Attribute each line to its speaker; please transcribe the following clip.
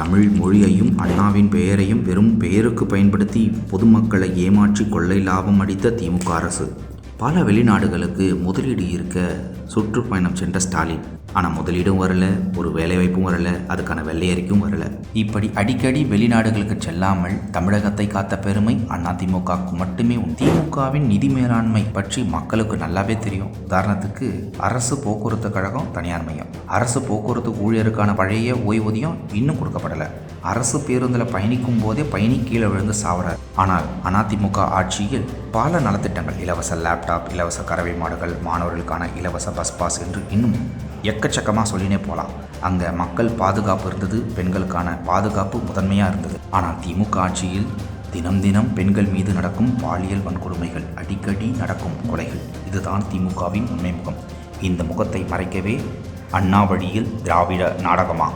Speaker 1: தமிழ் மொழியையும் அண்ணாவின் பெயரையும் வெறும் பெயருக்கு பயன்படுத்தி பொதுமக்களை ஏமாற்றி கொள்ளை லாபம் அடித்த திமுக அரசு. பல வெளிநாடுகளுக்கு முதலீடு இருக்க சுற்றுப்பயணம் சென்ற ஸ்டாலின். ஆனால் முதலீடும் வரல, ஒரு வேலைவாய்ப்பும் வரல, அதுக்கான வெள்ளை அறிக்கையும் வரல. இப்படி அடிக்கடி வெளிநாடுகளுக்கு செல்லாமல் தமிழகத்தை காத்த பெருமை அதிமுகவுக்கு மட்டுமே உண்டு. திமுகவின் நிதி மேலாண்மை பற்றி மக்களுக்கு நல்லாவே தெரியும். உதாரணத்துக்கு அரசு போக்குவரத்து கழகம் தனியார் மையம், அரசு போக்குவரத்து ஊழியருக்கான பழைய ஓய்வூதியம் இன்னும் கொடுக்கப்படலை. அரசு பேருந்தில் பயணிக்கும் போதே பயணி கீழே விழுந்து சாவறார். ஆனால் அதிமுக ஆட்சியில் பல நலத்திட்டங்கள், இலவச லேப்டாப், இலவச கறவை மாடுகள், மாணவர்களுக்கான இலவச பஸ் பாஸ் என்று இன்னும் எக்கச்சக்கமாக சொல்லினே போகலாம். அங்கே மக்கள் பாதுகாப்பு இருந்தது, பெண்களுக்கான பாதுகாப்பு முதன்மையாக இருந்தது. ஆனால் திமுக ஆட்சியில் தினம் தினம் பெண்கள் மீது நடக்கும் பாலியல் வன்கொடுமைகள், அடிக்கடி நடக்கும் கொலைகள், இதுதான் திமுகவின் உண்மை முகம். இந்த முகத்தை மறைக்கவே அண்ணா வழியில் திராவிட நாடகமா?